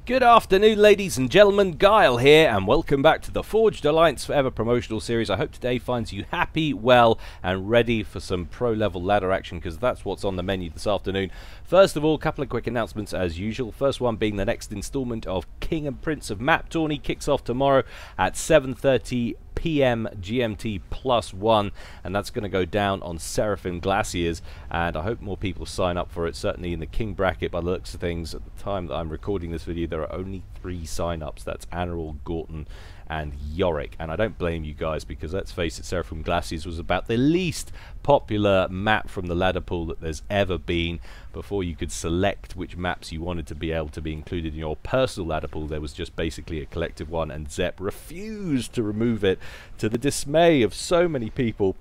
Good afternoon, ladies and gentlemen, Gyle here, and welcome back to the Forged Alliance Forever promotional series. I hope today finds you happy, well, and ready for some pro-level ladder action, because that's what's on the menu this afternoon. First of all, a couple of quick announcements as usual. First one being the next installment of King and Prince of Map Tourney kicks off tomorrow at 7:30 PM GMT +1, and that's going to go down on Seraphim Glaciers, and I hope more people sign up for it. Certainly in the King bracket, by the looks of things, at the time that I'm recording this video, there are only 3 sign-ups. That's Anaral, Gorton, and Yorick, and I don't blame you guys, because let's face it, Seraphim Glaciers was about the least popular map from the ladder pool that there's ever been. Before you could select which maps you wanted to be able to be included in your personal ladder pool, there was just basically a collective one, and Zep refused to remove it, to the dismay of so many people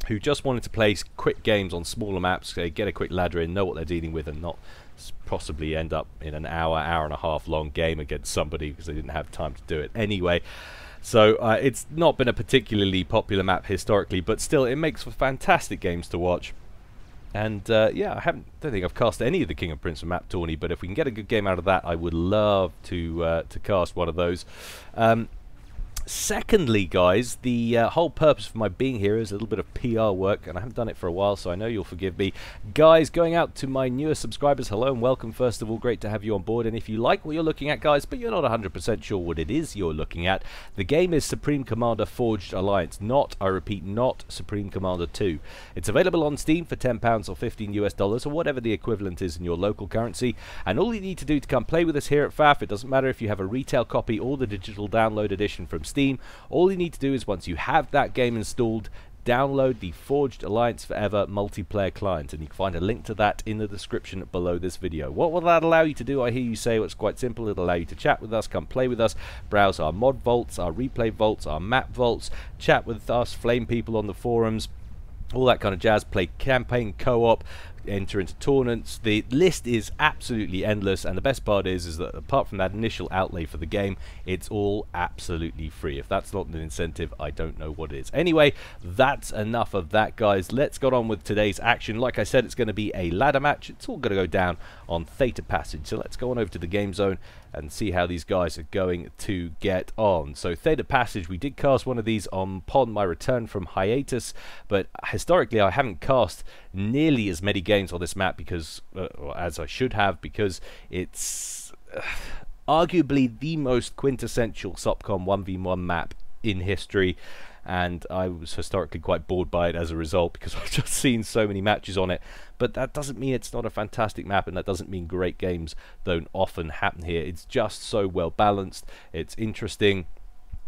who just wanted to play quick games on smaller maps, get a quick ladder in, know what they're dealing with, and not possibly end up in an hour and a half long game against somebody because they didn't have time to do it anyway. So it's not been a particularly popular map historically, but still it makes for fantastic games to watch. And yeah, I don't think I've cast any of the King and Prince of Map Tourney, but if we can get a good game out of that, I would love to cast one of those. Secondly, guys, the whole purpose for my being here is a little bit of PR work, and I haven't done it for a while, so I know you'll forgive me. Guys, going out to my newer subscribers, hello and welcome. First of all, great to have you on board, and if you like what you're looking at, guys, but you're not 100% sure what it is you're looking at, the game is Supreme Commander Forged Alliance, not, I repeat, not Supreme Commander 2. It's available on Steam for £10 or $15 or whatever the equivalent is in your local currency, and all you need to do to come play with us here at FAF, it doesn't matter if you have a retail copy or the digital download edition from Steam. All you need to do is, once you have that game installed, download the Forged Alliance Forever multiplayer client, and you can find a link to that in the description below this video. What will that allow you to do? I hear you say. Well, it's quite simple. It'll allow you to chat with us, come play with us, browse our mod vaults, our replay vaults, our map vaults, chat with us, flame people on the forums, all that kind of jazz, play campaign co-op, enter into tournaments. The list is absolutely endless, and the best part is that apart from that initial outlay for the game, it's all absolutely free. If that's not an incentive, I don't know what is. Anyway, that's enough of that, guys. Let's get on with today's action. Like I said, it's going to be a ladder match. It's all going to go down on Theta Passage, so let's go on over to the game zone and see how these guys are going to get on. So Theta Passage, we did cast one of these upon my return from hiatus, but historically I haven't cast nearly as many games on this map because as I should have, because it's arguably the most quintessential SOPCOM 1v1 map in history, and I was historically quite bored by it as a result, because I've just seen so many matches on it. But that doesn't mean it's not a fantastic map, and that doesn't mean great games don't often happen here. It's just so well balanced, it's interesting,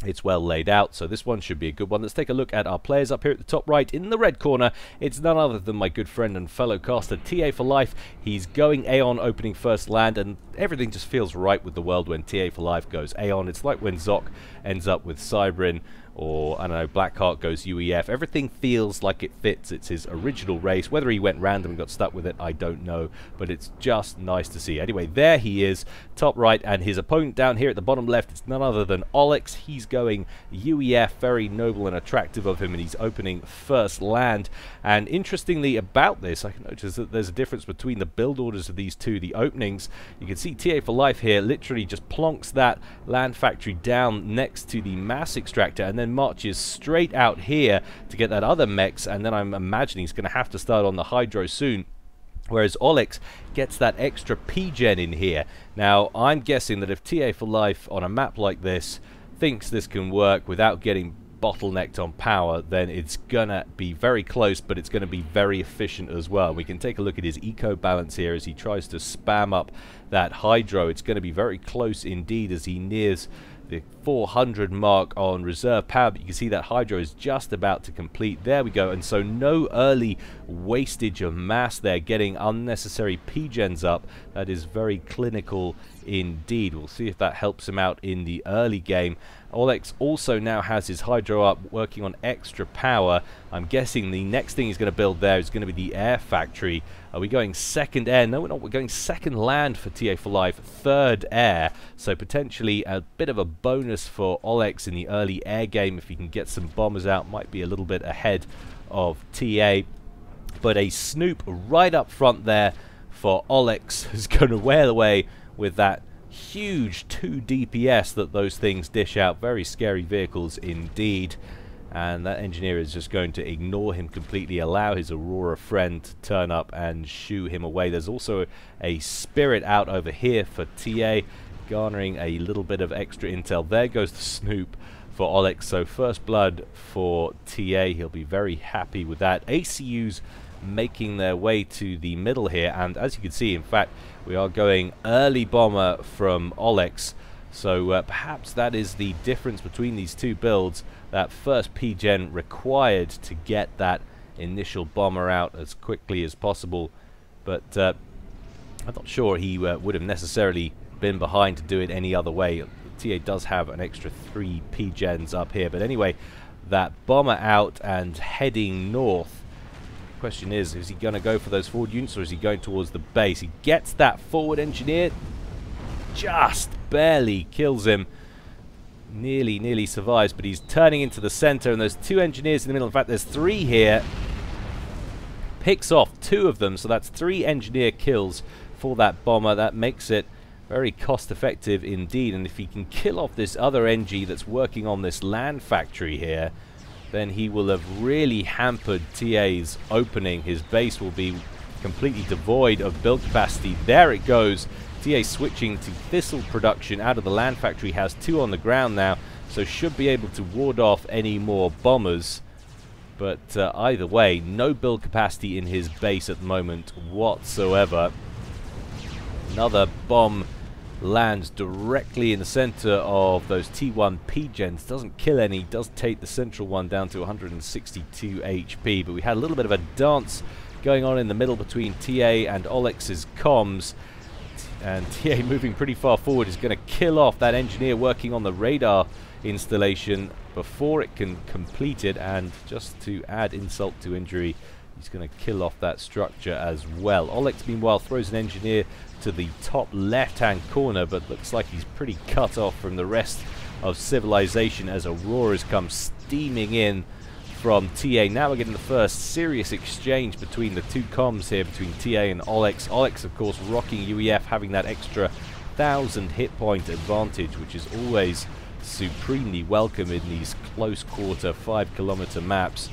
it's well laid out, so this one should be a good one. Let's take a look at our players up here at the top right. In the red corner, it's none other than my good friend and fellow caster, TA4Life. He's going Aeon, opening first land, and everything just feels right with the world when TA4Life goes Aeon. It's like when Zoc ends up with Cybrin, or, I don't know, Blackheart goes UEF. Everything feels like it fits. It's his original race. Whether he went random and got stuck with it, I don't know, but it's just nice to see. Anyway, there he is, top right, and his opponent down here at the bottom left, it's none other than Aulex. He's going UEF, very noble and attractive of him, and he's opening first land. And interestingly about this, I can notice that there's a difference between the build orders of these two, the openings. You can see TA4Life here literally just plonks that land factory down next to the mass extractor, and then marches straight out here to get that other mechs, and then I'm imagining he's going to have to start on the hydro soon, whereas Aulex gets that extra P-gen in here. Now, I'm guessing that if TA4Life on a map like this thinks this can work without getting bottlenecked on power, then it's gonna be very close, but it's gonna be very efficient as well. We can take a look at his eco balance here as he tries to spam up that hydro. It's gonna be very close indeed as he nears the 400 mark on reserve power, but you can see that hydro is just about to complete. There we go, and so no early wastage of mass there, getting unnecessary P-gens up. That is very clinical indeed. We'll see if that helps him out in the early game. Aulex also now has his hydro up, working on extra power. I'm guessing the next thing he's going to build there is going to be the air factory. Are we going second air? No, we're not. We're going second land for TA4Life, third air. So potentially a bit of a bonus for Aulex in the early air game if he can get some bombers out. Might be a little bit ahead of TA. But a snoop right up front there for Aulex is going to wear away with that huge 2 DPS that those things dish out. Very scary vehicles indeed. And that engineer is just going to ignore him completely, allow his Aurora friend to turn up and shoo him away. There's also a Spirit out over here for TA, garnering a little bit of extra intel. There goes the Snoop for Aulex. So first blood for TA. He'll be very happy with that. ACUs making their way to the middle here, and as you can see, in fact, we are going early bomber from Aulex. So perhaps that is the difference between these two builds. That first P-Gen required to get that initial bomber out as quickly as possible, but I'm not sure he would have necessarily been behind to do it any other way. TA does have an extra 3 P-Gens up here, but anyway, that bomber out and heading north. The question is he going to go for those forward units, or is he going towards the base? He gets that forward engineer, just barely kills him. Nearly survives, but he's turning into the center, and there's 2 engineers in the middle. In fact, there's 3 here. Picks off 2 of them, so that's 3 engineer kills for that bomber. That makes it very cost effective indeed, and if he can kill off this other NG that's working on this land factory here, then he will have really hampered TA's opening. His base will be completely devoid of build capacity. There it goes. TA switching to Thistle production out of the land factory, has 2 on the ground now, so should be able to ward off any more bombers. But either way, no build capacity in his base at the moment whatsoever. Another bomb lands directly in the center of those T1 P-Gens. Doesn't kill any, does take the central one down to 162 HP, but we had a little bit of a dance going on in the middle between TA and Aulex's comms. And TA moving pretty far forward is going to kill off that engineer working on the radar installation before it can complete it, and just to add insult to injury, he's going to kill off that structure as well. Aulex meanwhile throws an engineer to the top left hand corner, but looks like he's pretty cut off from the rest of civilization as Auroras come steaming in from TA. Now we're getting the first serious exchange between the 2 comms here, between TA and Aulex. Aulex, of course, rocking UEF, having that extra 1,000 hit point advantage, which is always supremely welcome in these close quarter 5-kilometer maps.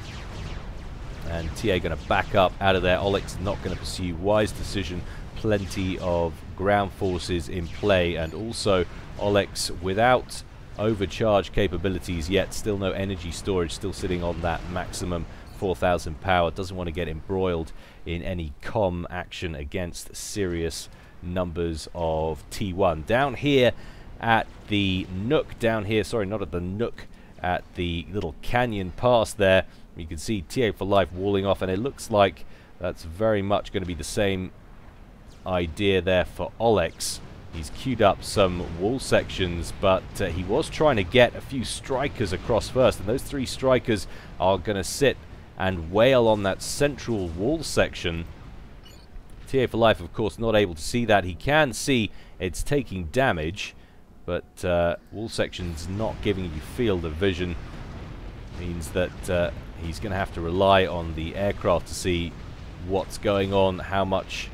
And TA going to back up out of there. Aulex not going to pursue. Wise decision. Plenty of ground forces in play, and also Aulex without overcharge capabilities yet, still no energy storage, still sitting on that maximum 4,000 power. Doesn't want to get embroiled in any comm action against serious numbers of T1. Down here at the Nook, sorry, not at the Nook, at the little canyon pass there, you can see TA4Life walling off, and it looks like that's very much going to be the same idea there for Aulex. He's queued up some wall sections, but he was trying to get a few strikers across first, and those 3 strikers are going to sit and wail on that central wall section. TA4Life, of course, not able to see that. He can see it's taking damage, but wall sections not giving you field of vision means that he's going to have to rely on the aircraft to see what's going on, how much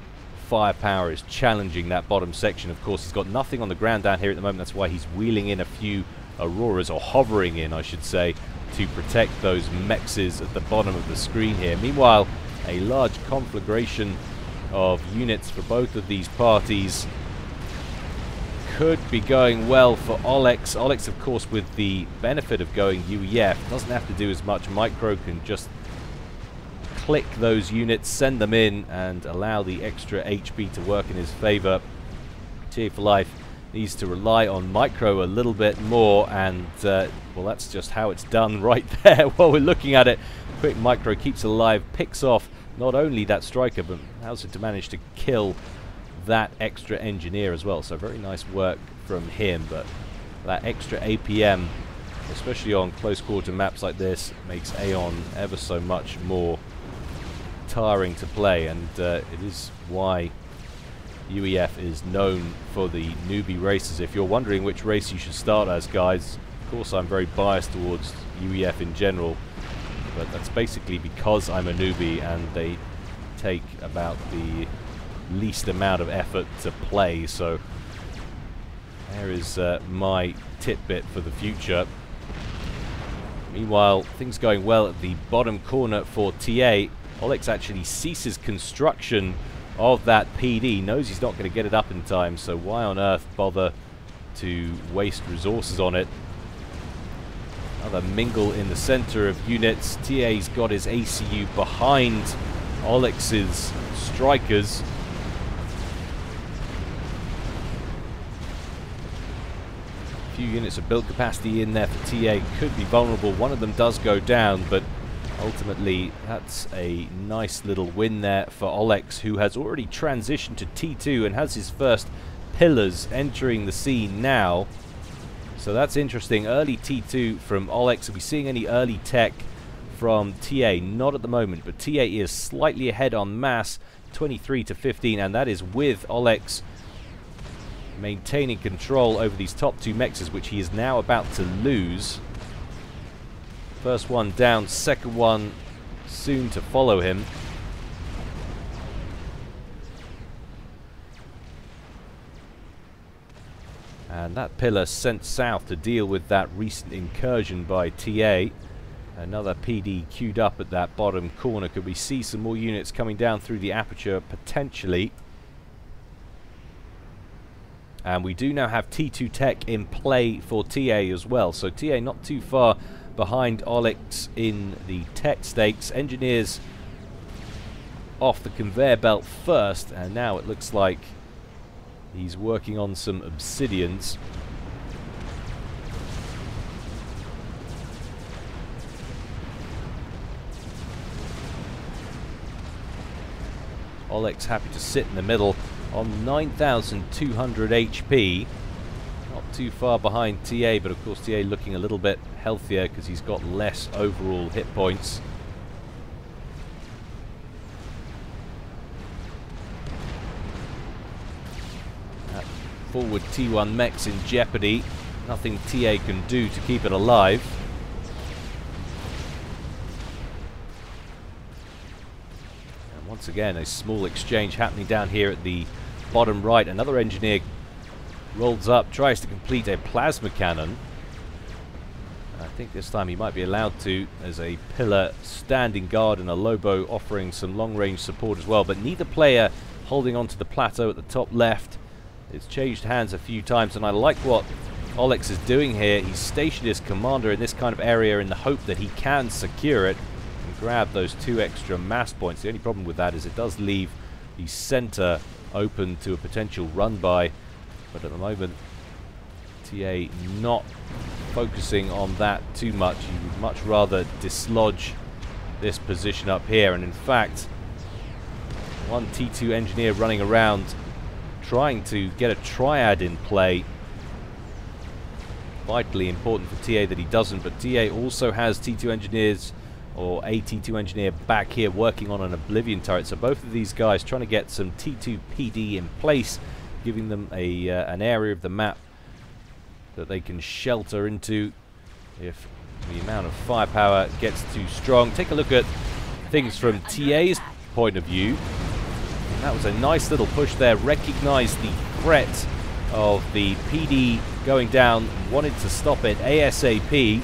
firepower is challenging that bottom section. Of course, he's got nothing on the ground down here at the moment. That's why he's wheeling in a few Auroras, or hovering in, I should say, to protect those mexes at the bottom of the screen here. Meanwhile, a large conflagration of units for both of these parties could be going well for Aulex. Aulex, of course, with the benefit of going UEF, doesn't have to do as much. Micro can just click those units, send them in, and allow the extra HP to work in his favor. TA4Life needs to rely on Micro a little bit more, and well, that's just how it's done right there while we're looking at it. Quick Micro keeps alive, picks off not only that striker, but allows it to manage to kill that extra engineer as well. So very nice work from him, but that extra APM, especially on close quarter maps like this, makes Aeon ever so much more tiring to play, and it is why UEF is known for the newbie races. If you're wondering which race you should start as, guys, of course I'm very biased towards UEF in general, but that's basically because I'm a newbie and they take about the least amount of effort to play. So There is my tidbit for the future. Meanwhile, things going well at the bottom corner for TA. Aulex actually ceases construction of that PD. Knows he's not going to get it up in time, so why on earth bother to waste resources on it? Another mingle in the center of units. TA's got his ACU behind Aulex's strikers. A few units of build capacity in there for TA could be vulnerable. One of them does go down, but ultimately that's a nice little win there for Aulex, who has already transitioned to T2 and has his first pillars entering the scene now. So that's interesting. Early T2 from Aulex. Are we seeing any early tech from TA? Not at the moment, but TA is slightly ahead on mass, 23 to 15, and that is with Aulex maintaining control over these top two mexes, which he is now about to lose. First one down, second one soon to follow him. And that pillar sent south to deal with that recent incursion by TA. Another PD queued up at that bottom corner. Could we see some more units coming down through the aperture potentially? And we do now have T2 tech in play for TA as well. So TA not too far behind Aulex in the tech stakes. Engineers off the conveyor belt first, and now it looks like he's working on some obsidians. Aulex happy to sit in the middle on 9,200 HP. Not too far behind TA, but of course TA looking a little bit healthier because he's got less overall hit points. That forward T1 mech's in jeopardy. Nothing TA can do to keep it alive. And once again, a small exchange happening down here at the bottom right. Another engineer rolls up, tries to complete a plasma cannon. I think this time he might be allowed to, as a pillar standing guard and a Lobo offering some long-range support as well. But neither player holding onto the plateau at the top left. It's changed hands a few times, and I like what Aulex is doing here. He's stationed his commander in this kind of area in the hope that he can secure it and grab those 2 extra mass points. The only problem with that is it does leave the center open to a potential run by, but at the moment TA not focusing on that too much. He would much rather dislodge this position up here, and in fact one T2 engineer running around trying to get a triad in play. Vitally important for TA that he doesn't, but TA also has T2 engineers, or a T2 engineer back here working on an Oblivion turret. So both of these guys trying to get some T2 PD in place, giving them a an area of the map that they can shelter into if the amount of firepower gets too strong. Take a look at things from TA's point of view. And that was a nice little push there. Recognized the threat of the PD going down, wanted to stop it ASAP.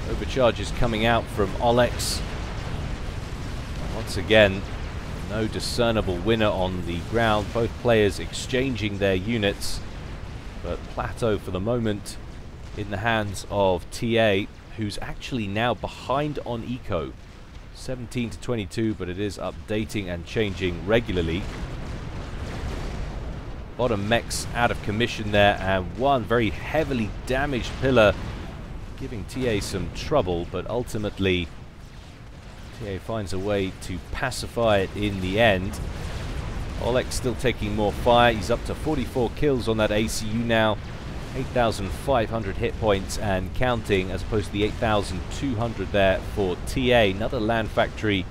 Overcharges coming out from Aulex. Once again, no discernible winner on the ground. Both players exchanging their units, but plateau for the moment in the hands of TA, who's actually now behind on eco. 17 to 22, but it is updating and changing regularly. Bottom mechs out of commission there, and one very heavily damaged pillar giving TA some trouble, but ultimately TA finds a way to pacify it in the end. Aulex still taking more fire. He's up to 44 kills on that ACU now. 8,500 hit points and counting, as opposed to the 8,200 there for TA. Another land factory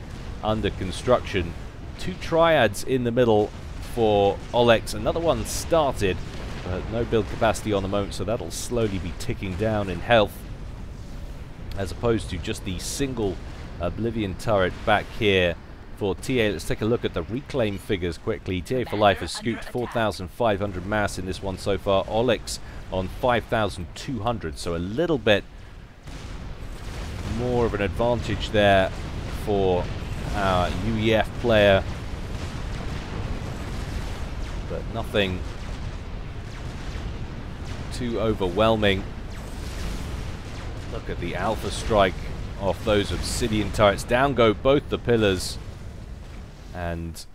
under construction. 2 triads in the middle for Aulex. Another one started, but no build capacity on the moment, so that'll slowly be ticking down in health, as opposed to just the single Oblivion turret back here for TA. Let's take a look at the reclaim figures quickly. TA4Life has scooped 4,500 mass in this one so far. Aulex on 5,200, so a little bit more of an advantage there for our UEF player, but nothing too overwhelming. Look at the alpha strike off those obsidian turrets. Down go both the pillars, and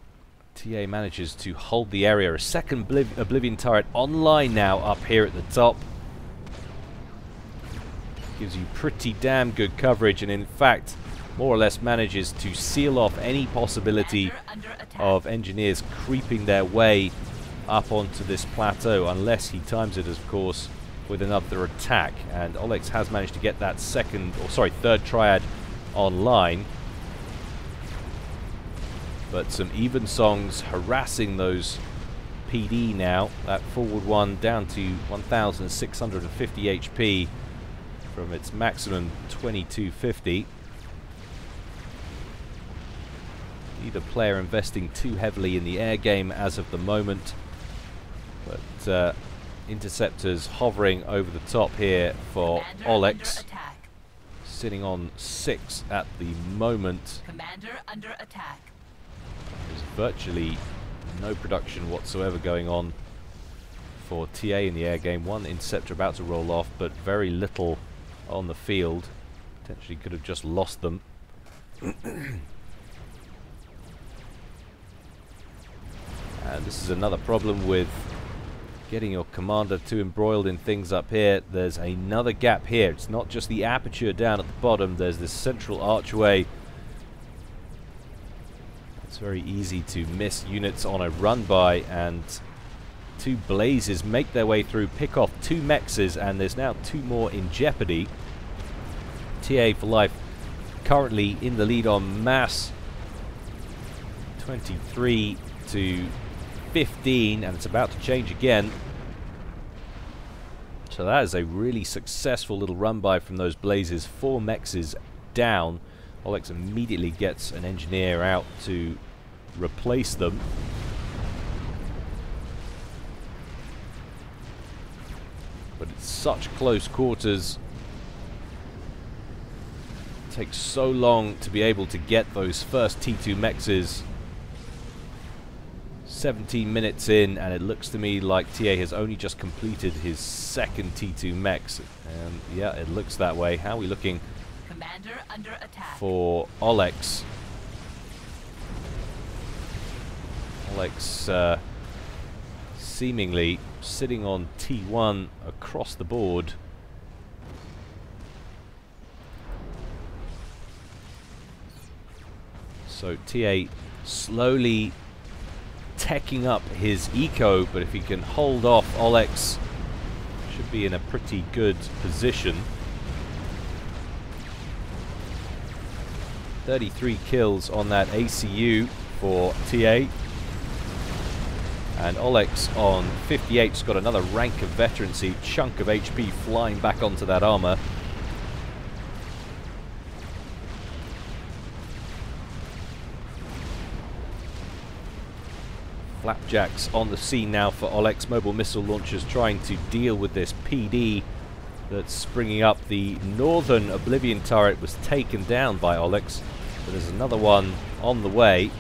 TA manages to hold the area. A second oblivion turret online now up here at the top. Gives you pretty damn good coverage, and in fact more or less manages to seal off any possibility of engineers creeping their way up onto this plateau, unless he times it, of course, with another attack. And Aulex has managed to get that third triad online. But some even songs harassing those PD now. That forward one down to 1,650 HP from its maximum 2250. Neither player investing too heavily in the air game as of the moment, but interceptors hovering over the top here for Aulex, sitting on 6 at the moment. Commander under attack. There's virtually no production whatsoever going on for TA in the air game. One interceptor about to roll off, but very little on the field. Potentially could have just lost them. And this is another problem with getting your commander too embroiled in things up here. There's another gap here. It's not just the aperture down at the bottom. There's this central archway. It's very easy to miss units on a run-by, and two blazes make their way through, pick off 2 mexes, and there's now 2 more in jeopardy. TA4Life currently in the lead on mass, 23 to 15, and it's about to change again. So that is a really successful little run-by from those blazes. 4 mexes down. Aulex immediately gets an engineer out to replace them. But it's such close quarters. It takes so long to be able to get those first T2 mexes. 17 minutes in, and it looks to me like TA has only just completed his second T2 mex. And yeah, it looks that way. How are we looking Commander under attack for Aulex? Aulex seemingly sitting on T1 across the board. So TA slowly teching up his eco, but if he can hold off Aulex, should be in a pretty good position. 33 kills on that ACU for TA. And Aulex on 58's got another rank of veterancy, chunk of HP flying back onto that armor. Flapjacks on the scene now for Aulex. Mobile missile launchers trying to deal with this PD that's springing up. The northern Oblivion turret was taken down by Aulex, but there's another one on the way.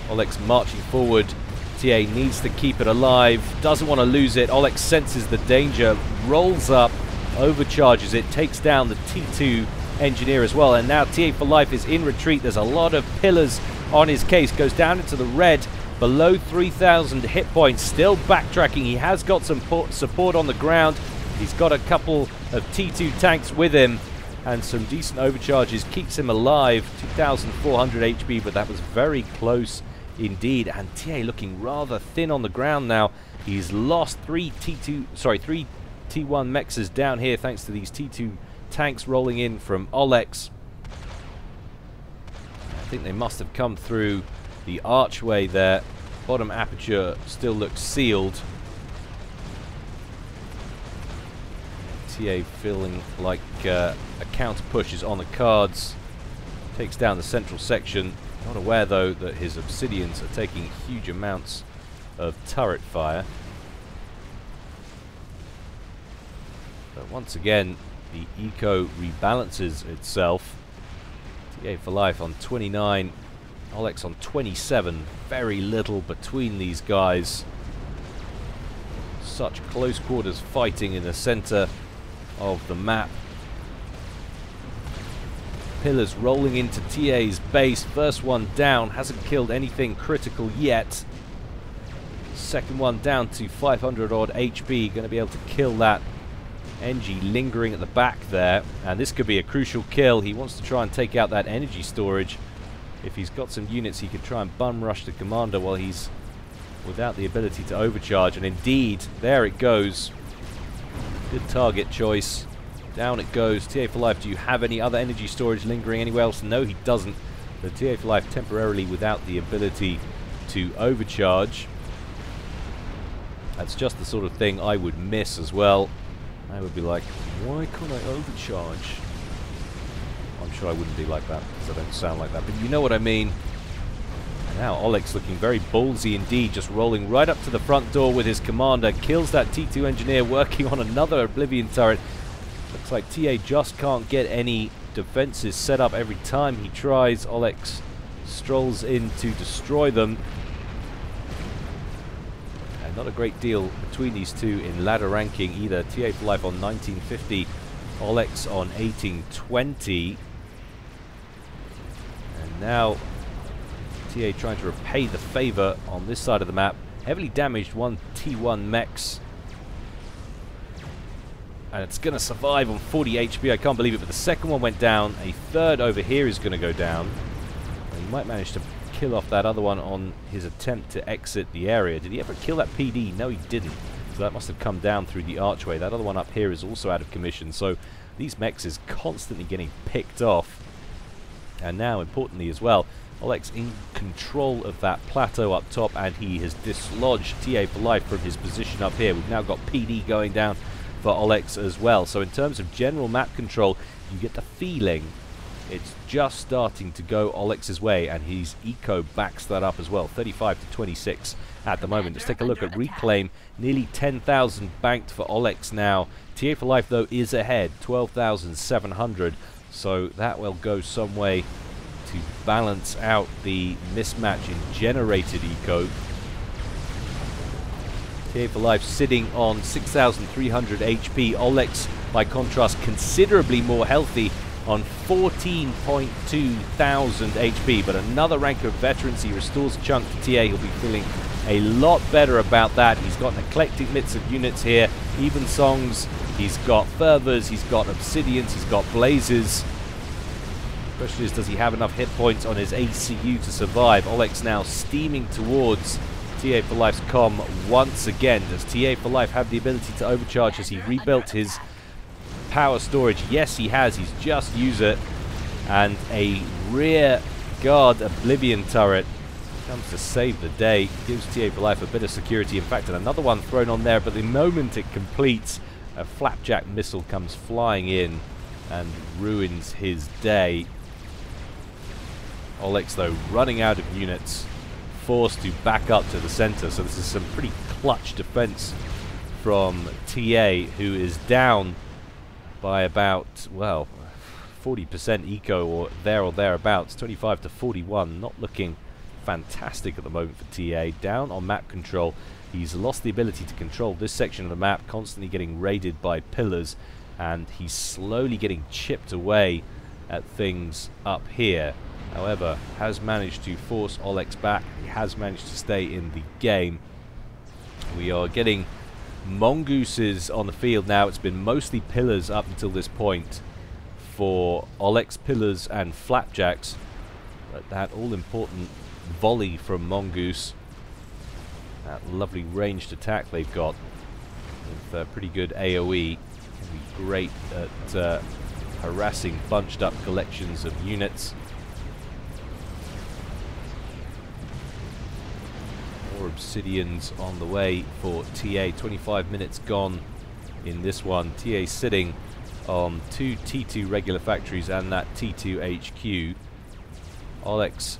Aulex marching forward. TA needs to keep it alive, doesn't want to lose it. Aulex senses the danger, rolls up, overcharges it, takes down the T2 engineer as well, and now TA4Life is in retreat. There's a lot of pillars on his case, goes down into the red, below 3,000 hit points, still backtracking. He has got some support on the ground. He's got a couple of T2 tanks with him, and some decent overcharges keeps him alive. 2,400 HP, but that was very close indeed. And TA looking rather thin on the ground now. He's lost 3 T1 mexes down here thanks to these T2 tanks rolling in from Aulex. I think they must have come through the archway there. Bottom aperture still looks sealed. TA feeling like a counter push is on the cards. Takes down the central section. Not aware though that his obsidians are taking huge amounts of turret fire. But once again, the eco rebalances itself. TA4Life on 29, Aulex on 27. Very little between these guys. Such close quarters fighting in the center of the map. Pillars rolling into TA's base. First one down, hasn't killed anything critical yet. Second one down to 500 odd HP, going to be able to kill that NG lingering at the back there, and this could be a crucial kill. He wants to try and take out that energy storage. If he's got some units, he could try and bum rush the commander while he's without the ability to overcharge, and indeed, there it goes. Good target choice. Down it goes. TA4Life, do you have any other energy storage lingering anywhere else? No, he doesn't. The TA4Life temporarily without the ability to overcharge. That's just the sort of thing I would miss as well. I would be like, why can't I overcharge? I'm sure I wouldn't be like that, because I don't sound like that, but you know what I mean. And now Aulex looking very ballsy indeed, just rolling right up to the front door with his commander. Kills that T2 engineer working on another Oblivion turret. Looks like TA just can't get any defenses set up every time he tries. Aulex strolls in to destroy them. And not a great deal between these two in ladder ranking either. TA4Life on 1950, Aulex on 1820. And now TA trying to repay the favor on this side of the map. Heavily damaged one T1 mechs. And it's going to survive on 40 HP. I can't believe it, but the second one went down. A third over here is going to go down. And he might manage to kill off that other one on his attempt to exit the area. Did he ever kill that PD? No, he didn't. So that must have come down through the archway. That other one up here is also out of commission. So these mechs is constantly getting picked off. And now, importantly as well, Aulex in control of that plateau up top, and he has dislodged TA4Life from his position up here. We've now got PD going down for Aulex as well. So in terms of general map control, you get the feeling it's just starting to go Aulex's way, and his eco backs that up as well. 35 to 26 at the moment. Let's take a look at Reclaim. Nearly 10,000 banked for Aulex now. TA4Life though is ahead, 12,700. So that will go some way to balance out the mismatch in generated eco. TA4Life sitting on 6,300 HP. Aulex, by contrast, considerably more healthy on 14.2 thousand HP. But another rank of veterancy restores a chunk to TA. He'll be feeling a lot better about that. He's got an eclectic mix of units here. Even songs. He's got fervors. He's got obsidians. He's got blazes. The question is, does he have enough hit points on his ACU to survive? Aulex now steaming towards TA4Life's comm once again. Does TA4Life have the ability to overcharge as he rebuilt his power storage? Yes, he has. He's just used it. And a rear guard Oblivion turret comes to save the day. Gives TA4Life a bit of security. In fact, another one thrown on there, but the moment it completes, a flapjack missile comes flying in and ruins his day. Aulex, though, running out of units, forced to back up to the center. So this is some pretty clutch defense from TA, who is down by about, well, 40% eco or thereabouts, 25 to 41. Not looking fantastic at the moment for TA. Down on map control. He's lost the ability to control this section of the map, constantly getting raided by pillars, and he's slowly getting chipped away at things up here. However, has managed to force Aulex back. He has managed to stay in the game. We are getting mongooses on the field now. It's been mostly pillars up until this point for Aulex, pillars and flapjacks. But that all-important volley from mongoose, that lovely ranged attack they've got with pretty good AoE, can be great at harassing bunched up collections of units. More obsidians on the way for TA. 25 minutes gone in this one. TA sitting on 2 T2 regular factories and that T2 HQ. Aulex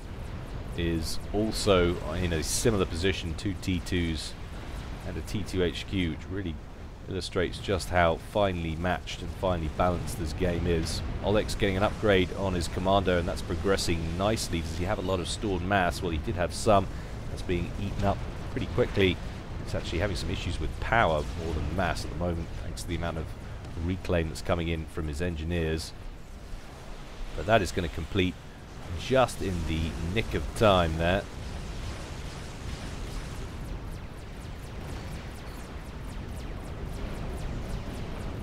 is also in a similar position, 2 T2s and a T2 HQ, which really illustrates just how finely matched and finely balanced this game is. Aulex getting an upgrade on his commander, and that's progressing nicely. Does he have a lot of stored mass? Well, he did have some. That's being eaten up pretty quickly. He's actually having some issues with power more than mass at the moment, thanks to the amount of reclaim that's coming in from his engineers. But that is going to complete just in the nick of time there.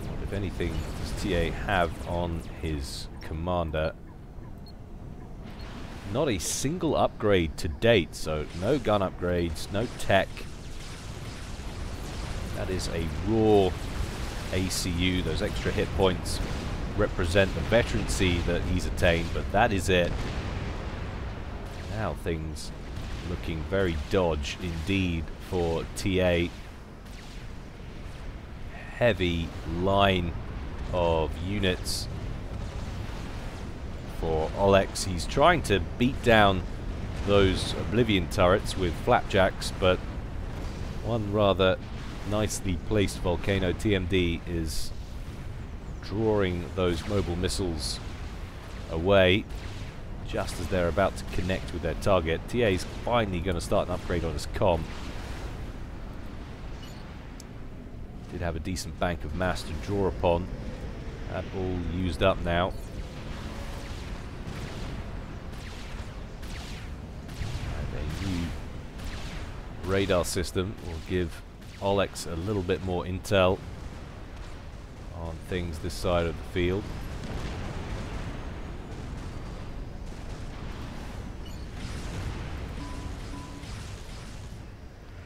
What, if anything, does TA have on his commander? Not a single upgrade to date, so no gun upgrades, no tech. That is a raw ACU. Those extra hit points represent the veterancy that he's attained, but that is it. Now things looking very dodge indeed for TA. Heavy line of units for Aulex. He's trying to beat down those Oblivion turrets with flapjacks, but one rather nicely placed Volcano TMD is drawing those mobile missiles away just as they're about to connect with their target. TA is finally going to start an upgrade on his comm. Did have a decent bank of mass to draw upon. That all used up now. And a new radar system will give Aulex a little bit more intel on things this side of the field.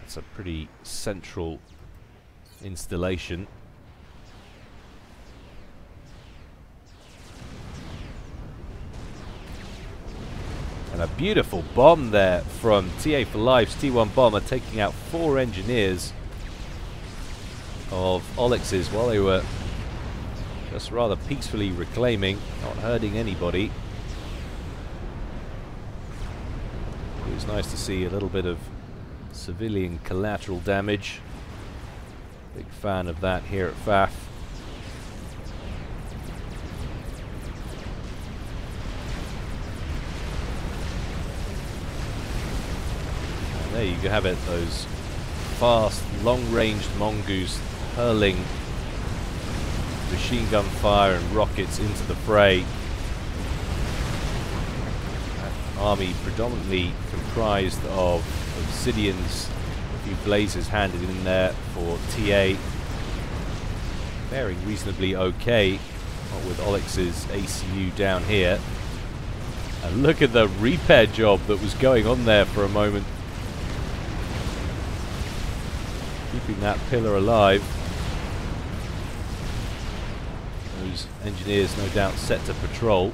It's a pretty central installation. And a beautiful bomb there from TA4Life's T1 bomber, taking out 4 engineers of Aulex's while they were just rather peacefully reclaiming, not hurting anybody. It was nice to see a little bit of civilian collateral damage. Big fan of that here at FAF. And there you have it, those fast, long-ranged mongoose hurling machine gun fire and rockets into the fray. That army predominantly comprised of Obsidians, a few blazers handed in there for TA. Faring reasonably okay, not with Aulex's ACU down here. And look at the repair job that was going on there for a moment. Keeping that pillar alive. Those engineers no doubt set to patrol.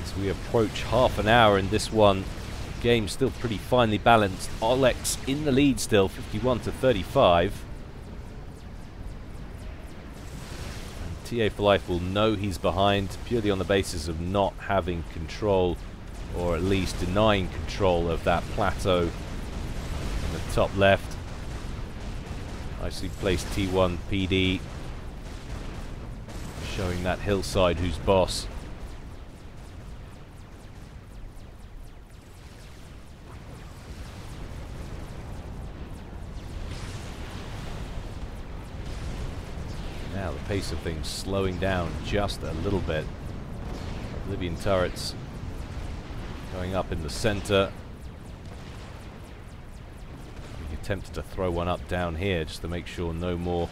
As we approach half an hour in this one, game still pretty finely balanced. Aulex in the lead still, 51-35. And TA4Life will know he's behind purely on the basis of not having control, or at least denying control of that plateau in the top left. Nicely placed T1 PD, showing that hillside who's boss. Now the pace of things slowing down just a little bit. Oblivion turrets going up in the center. We attempted to throw one up down here just to make sure no more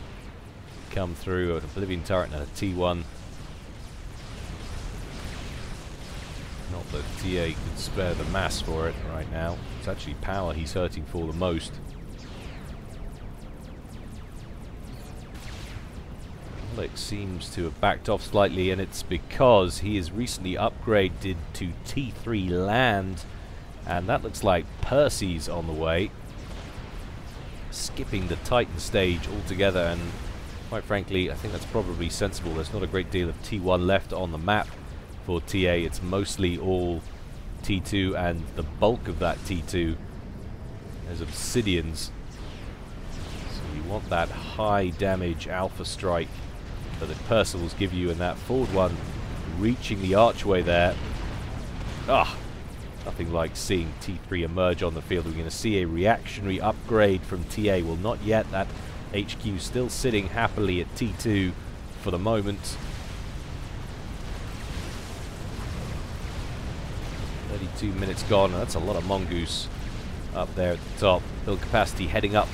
come through. An Oblivion turret and a T1. Not that TA could spare the mass for it right now. It's actually power he's hurting for the most. Aulex seems to have backed off slightly, and it's because he is recently upgraded to T3 land, and that looks like Percy's on the way, skipping the Titan stage altogether and Quite frankly, I think that's probably sensible. There's not a great deal of T1 left on the map for TA. It's mostly all T2, and the bulk of that T2 is obsidians. So you want that high damage alpha strike that the Percival's give you, and that forward one reaching the archway there. Ah, nothing like seeing T3 emerge on the field. We're going to see a reactionary upgrade from TA. Well, not yet. That HQ still sitting happily at T2 for the moment. 32 minutes gone. That's a lot of mongoose up there at the top. Build capacity heading up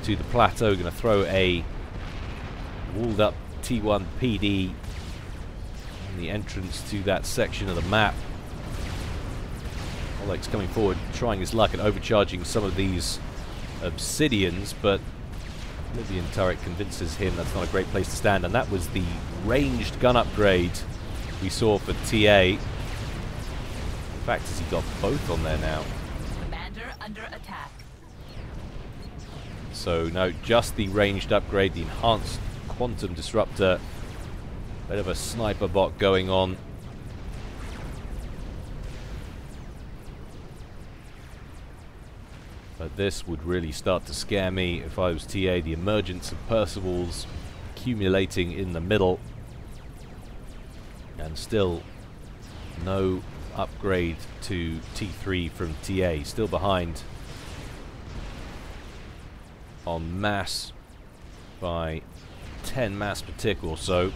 to the plateau. Going to throw a walled up T1 PD on the entrance to that section of the map. Aulex coming forward, trying his luck at overcharging some of these obsidians, but Oblivion turret convinces him that's not a great place to stand, and that was the ranged gun upgrade we saw for TA. In fact, has he got both on there now? Commander under attack. So no, just the ranged upgrade, the enhanced quantum disruptor. Bit of a sniper bot going on. But this would really start to scare me if I was TA. The emergence of Percival's accumulating in the middle. And still no upgrade to T3 from TA. Still behind on mass by 10 mass per tick or so.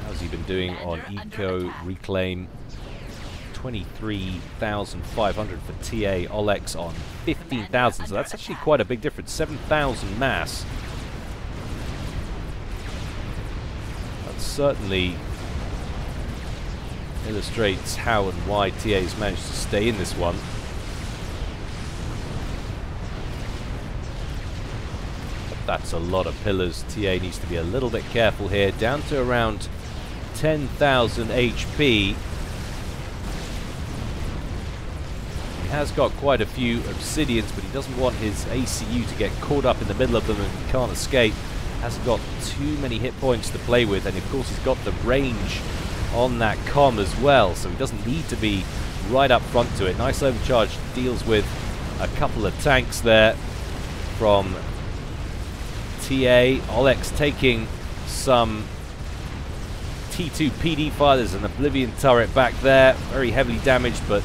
How's he been doing on Eco Reclaim? 23,500 for TA. Aulex on 15,000, so that's actually quite a big difference. 7,000 mass. That certainly illustrates how and why TA's managed to stay in this one. But that's a lot of pillars. TA needs to be a little bit careful here. Down to around 10,000 HP. He has got quite a few obsidians, but he doesn't want his ACU to get caught up in the middle of them and he can't escape. Hasn't got too many hit points to play with, and of course he's got the range on that comm as well, so he doesn't need to be right up front to it. Nice overcharge, deals with a couple of tanks there from TA. Aulex taking some T2 PD fire. There's an Oblivion turret back there, very heavily damaged, but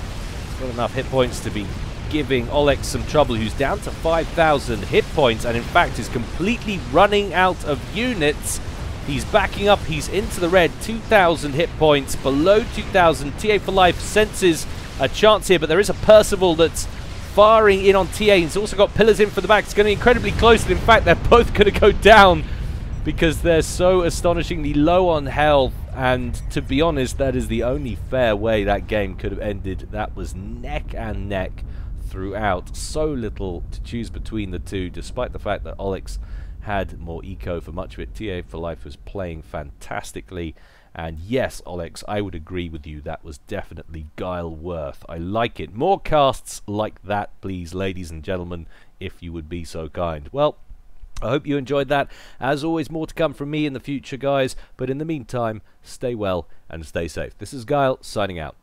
got enough hit points to be giving Aulex some trouble, who's down to 5,000 hit points and in fact is completely running out of units. He's backing up, he's into the red, 2,000 hit points, below 2,000. TA4Life senses a chance here, but there is a Percival that's firing in on TA. He's also got pillars in for the back. It's going to be incredibly close, and in fact they're both going to go down because they're so astonishingly low on health. And to be honest, that is the only fair way that game could have ended. That was neck and neck throughout. So little to choose between the two, despite the fact that Aulex had more eco for much of it. TA4Life was playing fantastically. And yes, Aulex, I would agree with you. That was definitely Gyle worth. I like it. More casts like that, please, ladies and gentlemen, if you would be so kind. Well, I hope you enjoyed that. As always, more to come from me in the future, guys. But in the meantime, stay well and stay safe. This is Gyle, signing out.